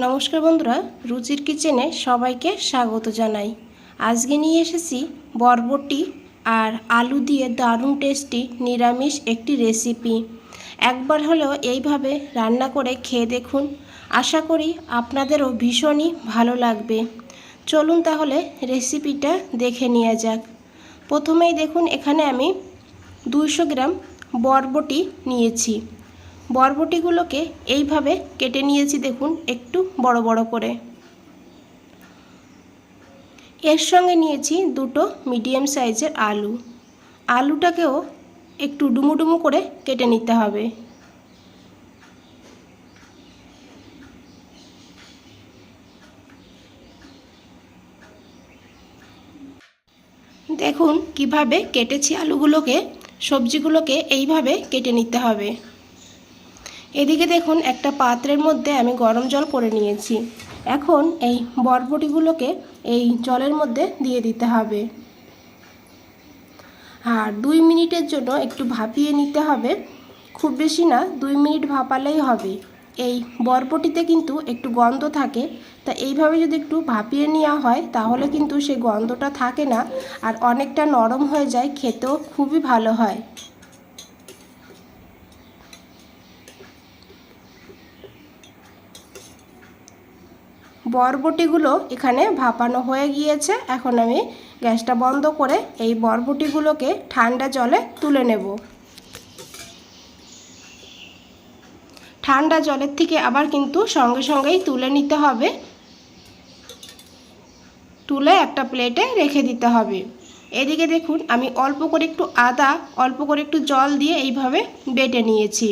নমস্কার বন্ধুরা, রুচির কিচেনে সবাইকে স্বাগত জানাই। আজকে নিয়ে এসেছি বরবটি আর আলু দিয়ে দারুণ টেস্টি নিরামিষ একটি রেসিপি। একবার হলেও এইভাবে রান্না করে খেয়ে দেখুন, আশা করি আপনাদেরও ভীষণই ভালো লাগবে। চলুন তাহলে রেসিপিটা দেখে নেওয়া যাক। প্রথমেই দেখুন এখানে আমি 200 গ্রাম বরবটি নিয়েছি। বরবটিগুলোকে এইভাবে কেটে নিয়েছি, দেখুন একটু বড় বড় করে। এর সঙ্গে নিয়েছি দুটো মিডিয়াম সাইজের আলু। আলুটাকেও একটু ডুমু ডুমু করে কেটে নিতে হবে। দেখুন কিভাবে কেটেছি আলুগুলোকে। সবজিগুলোকে এইভাবে কেটে নিতে হবে। এদিকে দেখুন একটা পাত্রের মধ্যে আমি গরম জল করে নিয়েছি। এখন এই বরবটিগুলোকে এই জলের মধ্যে দিয়ে দিতে হবে আর 2 মিনিটের জন্য একটু ভাপিয়ে নিতে হবে। খুব বেশি না, 2 মিনিট ভাপালেই হবে। এই বরবটিতে কিন্তু একটু গন্ধ থাকে, তা এইভাবে যদি একটু ভাপিয়ে নেওয়া হয় তাহলে কিন্তু সেই গন্ধটা থাকে না আর অনেকটা নরম হয়ে যায়, খেতেও খুবই ভালো হয়। বরবটিগুলো এখানে ভাপানো হয়ে গিয়েছে। এখন আমি গ্যাসটা বন্ধ করে এই বরবটিগুলোকে ঠান্ডা জলে তুলে নেব। ঠান্ডা জলের থেকে আবার কিন্তু সঙ্গে সঙ্গেই তুলে নিতে হবে। তুলে একটা প্লেটে রেখে দিতে হবে। এদিকে দেখুন আমি অল্প করে একটু আদা, অল্প করে একটু জল দিয়ে এইভাবে বেটে নিয়েছি।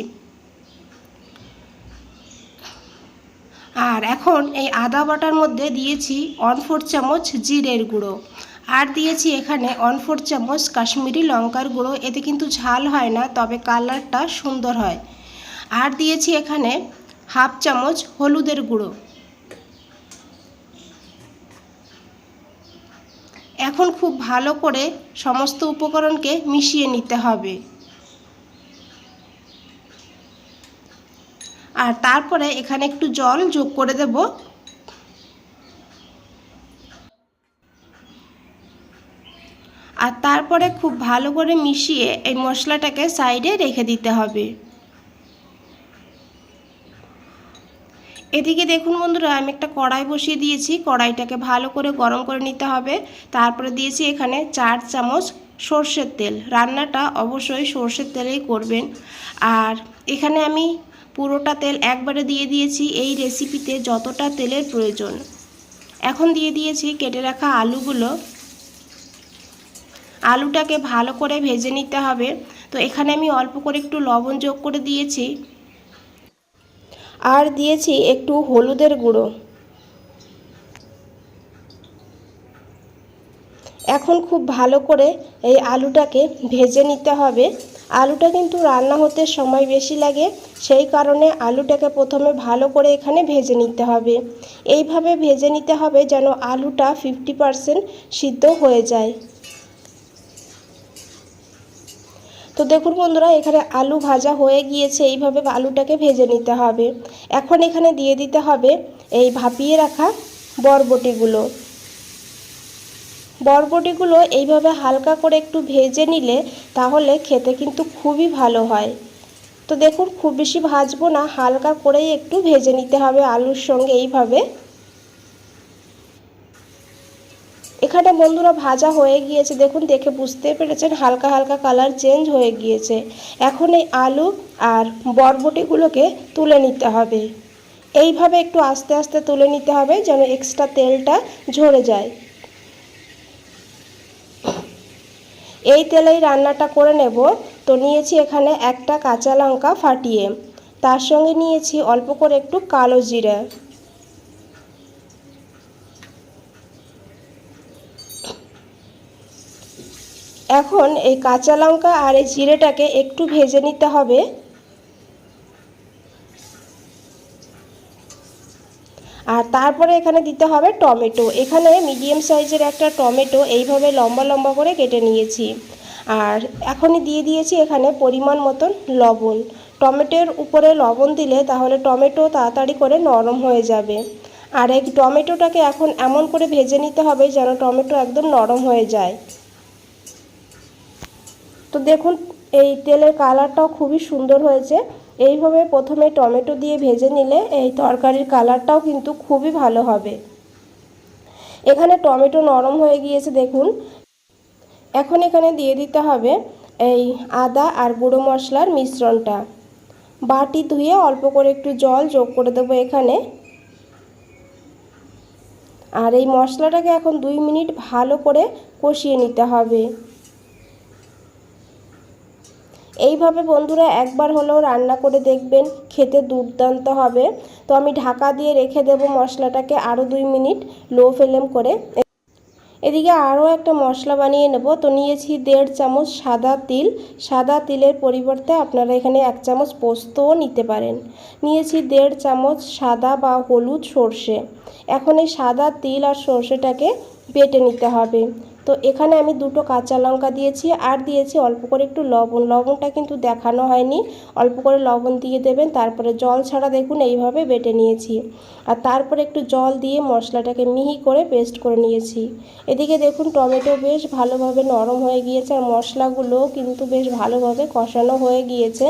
আর এখন এই আদা বাটার মধ্যে দিয়েছি 1/4 চামচ জিরের গুঁড়ো, আর দিয়েছি এখানে 1/4 চামচ কাশ্মীরি লঙ্কার গুঁড়ো। এতে কিন্তু ঝাল হয় না, তবে কালারটা সুন্দর হয়। আর দিয়েছি এখানে 1/2 চামচ হলুদের গুঁড়ো। এখন খুব ভালো করে সমস্ত উপকরণকে মিশিয়ে নিতে হবে। আর তারপরে এখানে একটু জল যোগ করে দেব। আর তারপরে খুব ভালো করে মিশিয়ে এই মশলাটাকে সাইডে রেখে দিতে হবে। এদিকে দেখুন বন্ধুরা, আমি একটা কড়াই বসিয়ে দিয়েছি। কড়াইটাকে ভালো করে গরম করে নিতে হবে। তারপরে দিয়েছি এখানে 4 চামচ সর্ষের তেল। রান্নাটা অবশ্যই সর্ষের তেলেই করবেন। আর এখানে আমি পুরোটা তেল একবারে দিয়ে দিয়েছি এই রেসিপিতে যতটা তেলের প্রয়োজন। এখন দিয়ে দিয়েছি কেটে রাখা আলুগুলো। আলুটাকে ভালো করে ভেজে নিতে হবে। তো এখানে আমি অল্প করে একটু লবণ যোগ করে দিয়েছি, আর দিয়েছি একটু হলুদের গুঁড়ো। এখন খুব ভালো করে এই আলুটাকে ভেজে নিতে হবে। আলুটা কিন্তু রান্না হতে সময় বেশি লাগে, সেই কারণে আলুটাকে প্রথমে ভালো করে এখানে ভেজে নিতে হবে। এইভাবে ভেজে নিতে হবে যেন আলুটা 50% সিদ্ধ হয়ে যায়। তো দেখুন বন্ধুরা, এখানে আলু ভাজা হয়ে গিয়েছে। এইভাবে আলুটাকে ভেজে নিতে হবে। এখন এখানে দিয়ে দিতে হবে এই ভাপিয়ে রাখা বরবটিগুলো। বরবটিগুলো এইভাবে হালকা করে একটু ভেজে নিলে তাহলে খেতে কিন্তু খুবই ভালো হয়। তো দেখুন খুব বেশি ভাজবো না, হালকা করেই একটু ভেজে নিতে হবে আলুর সঙ্গে এইভাবে। এখানে বন্ধুরা ভাজা হয়ে গিয়েছে, দেখুন দেখে বুঝতে পেরেছেন হালকা হালকা কালার চেঞ্জ হয়ে গিয়েছে। এখন এই আলু আর বরবটিগুলোকে তুলে নিতে হবে। এইভাবে একটু আস্তে আস্তে তুলে নিতে হবে যেন এক্সট্রা তেলটা ঝরে যায়। এই তেলেই রান্নাটা করে নেব। তো নিয়েছি এখানে একটা কাঁচা লঙ্কা ফাটিয়ে, তার সঙ্গে নিয়েছি অল্প করে একটু কালো জিরা। এখন এই কাঁচা লঙ্কা আর এই জিরেটাকে একটু ভেজে নিতে হবে। আর তারপরে এখানে দিতে হবে টমেটো। এখানে মিডিয়াম সাইজের একটা টমেটো এইভাবে লম্বা লম্বা করে কেটে নিয়েছি। আর এখনই দিয়ে দিয়েছি এখানে পরিমাণ মতন লবণ। টমেটোর উপরে লবণ দিলে তাহলে টমেটো তাড়াতাড়ি করে নরম হয়ে যাবে। আর এই টমেটোটাকে এখন এমন করে ভেজে নিতে হবে যেন টমেটো একদম নরম হয়ে যায়। তো দেখুন এই তেলের কালারটাও খুবই সুন্দর হয়েছে। এইভাবে প্রথমে টমেটো দিয়ে ভেজে নিলে এই তরকারির কালারটাও কিন্তু খুবই ভালো হবে। এখানে টমেটো নরম হয়ে গিয়েছে দেখুন। এখন এখানে দিয়ে দিতে হবে এই আদা আর গুঁড়ো মশলার মিশ্রণটা। বাটি ধুয়ে অল্প করে একটু জল যোগ করে দেবো এখানে। আর এই মশলাটাকে এখন 2 মিনিট ভালো করে কষিয়ে নিতে হবে। এইভাবে বন্ধুরা একবার হলেও রান্না করে দেখবেন, খেতে দুর্দান্ত হবে। তো আমি ঢাকা দিয়ে রেখে দেব মশলাটাকে আরও 2 মিনিট লো ফ্লেম করে। এদিকে আরও একটা মশলা বানিয়ে নেব। তো নিয়েছি 1.5 চামচ সাদা তিল। সাদা তিলের পরিবর্তে আপনারা এখানে 1 চামচ পোস্তও নিতে পারেন। নিয়েছি 1.5 চামচ সাদা বা হলুদ সর্ষে। এখন এই সাদা তিল আর সর্ষেটাকে বেটে নিতে হবে। তো এখানে আমি 2টো কাঁচা লঙ্কা দিয়েছি আর দিয়েছি অল্প করে একটু লবণ। লবণটা কিন্তু দেখানো হয়নি, অল্প করে লবণ দিয়ে দেবেন। তারপরে জল ছাড়া দেখুন এইভাবে বেটে নিয়েছি। আর তারপরে একটু জল দিয়ে মশলাটাকে মিহি করে পেস্ট করে নিয়েছি। এদিকে দেখুন টমেটো বেশ ভালোভাবে নরম হয়ে গিয়েছে আর মশলাগুলোও কিন্তু বেশ ভালোভাবে কষানো হয়ে গিয়েছে।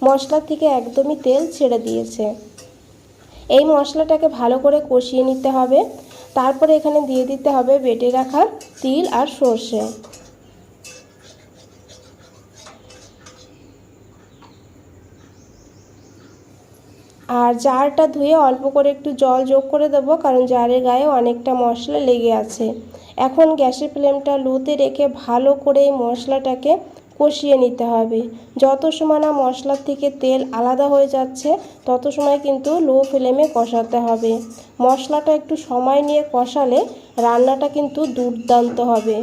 মশলা থেকে একদমই তেল ছেড়ে দিয়েছে। এই মশলাটাকে ভালো করে কষিয়ে নিতে হবে। তারপরে এখানে দিয়ে দিতে হবে বেটে রাখা তিল আর সর্ষে। আর জারটা ধুয়ে অল্প করে একটু জল যোগ করে দেবো, কারণ জারের গায়ে অনেকটা মশলা লেগে আছে। এখন গ্যাসের ফ্লেমটা লোতে রেখে ভালো করে এই মশলাটাকে কষিয়ে নিতে হবে। যত সময় না মশলার থেকে তেল আলাদা হয়ে যাচ্ছে তত সময় কিন্তু লো ফ্লেমে কষাতে হবে। মশলাটা একটু সময় নিয়ে কষালে রান্নাটা কিন্তু দুর্দান্ত হবে।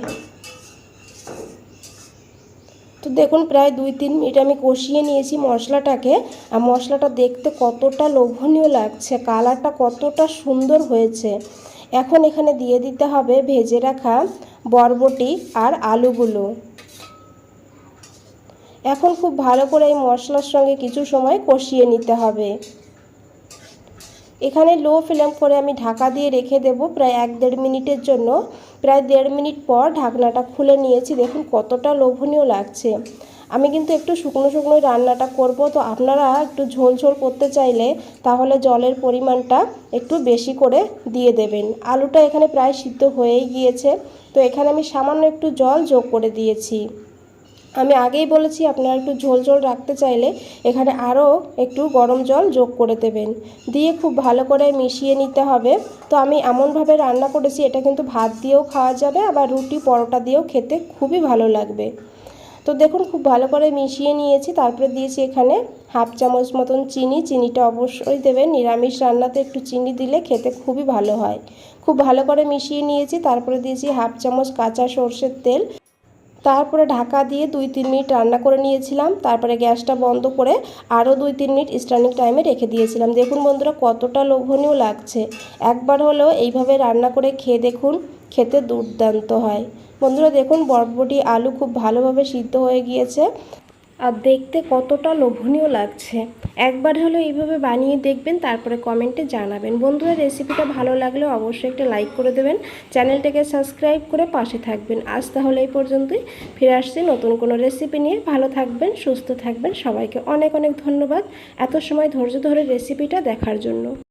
তো দেখুন প্রায় 2-3 মিনিট আমি কষিয়ে নিয়েছি মশলাটাকে। আর মশলাটা দেখতে কতটা লোভনীয় লাগছে, কালারটা কতটা সুন্দর হয়েছে। এখন এখানে দিয়ে দিতে হবে ভেজে রাখা বরবটি আর আলুগুলো। এখন খুব ভালো করে এই মশলার সঙ্গে কিছু সময় কষিয়ে নিতে হবে। এখানে লো ফ্লেম করে আমি ঢাকা দিয়ে রেখে দেব প্রায় 1-1.5 মিনিটের জন্য। প্রায় 1.5 মিনিট পর ঢাকনাটা খুলে নিয়েছি। দেখুন কতটা লোভনীয় লাগছে। আমি কিন্তু একটু শুকনো শুকনো রান্নাটা করব। তো আপনারা একটু ঝোল ঝোল করতে চাইলে তাহলে জলের পরিমাণটা একটু বেশি করে দিয়ে দেবেন। আলুটা এখানে প্রায় সিদ্ধ হয়েই গিয়েছে। তো এখানে আমি সামান্য একটু জল যোগ করে দিয়েছি। আমি আগেই বলেছি আপনারা একটু ঝোল ঝোল রাখতে চাইলে এখানে আরও একটু গরম জল যোগ করে দেবেন। দিয়ে খুব ভালো করে মিশিয়ে নিতে হবে। তো আমি এমনভাবে রান্না করেছি এটা কিন্তু ভাত দিয়েও খাওয়া যাবে, আবার রুটি পরোটা দিয়েও খেতে খুবই ভালো লাগবে। তো দেখুন খুব ভালো করে মিশিয়ে নিয়েছি। তারপরে দিয়েছি এখানে 1/2 চামচ মতন চিনি। চিনিটা অবশ্যই দেবেন, নিরামিষ রান্নাতে একটু চিনি দিলে খেতে খুবই ভালো হয়। খুব ভালো করে মিশিয়ে নিয়েছি। তারপরে দিয়েছি 1/2 চামচ কাঁচা সর্ষের তেল। তারপরে ঢাকা দিয়ে 2-3 মিনিট রান্না করে নিয়েছিলাম। তারপরে গ্যাসটা বন্ধ করে আরও 2-3 মিনিট স্ট্যান্ডিং টাইমে রেখে দিয়েছিলাম। দেখুন বন্ধুরা কতটা লোভনীয় লাগছে। একবার হলেও এইভাবে রান্না করে খেয়ে দেখুন, খেতে দুর্দান্ত হয়। বন্ধুরা দেখুন বরবটি আলু খুব ভালোভাবে সিদ্ধ হয়ে গিয়েছে আর দেখতে কতটা লোভনীয় লাগছে। একবার হলো এইভাবে বানিয়ে দেখবেন, তারপরে কমেন্টে জানাবেন। বন্ধুরা রেসিপিটা ভালো লাগলে অবশ্যই একটা লাইক করে দেবেন, চ্যানেলটাকে সাবস্ক্রাইব করে পাশে থাকবেন। আজ তাহলে এই পর্যন্তই, ফিরে আসছি নতুন কোনো রেসিপি নিয়ে। ভালো থাকবেন, সুস্থ থাকবেন। সবাইকে অনেক অনেক ধন্যবাদ এত সময় ধৈর্য ধরে রেসিপিটা দেখার জন্য।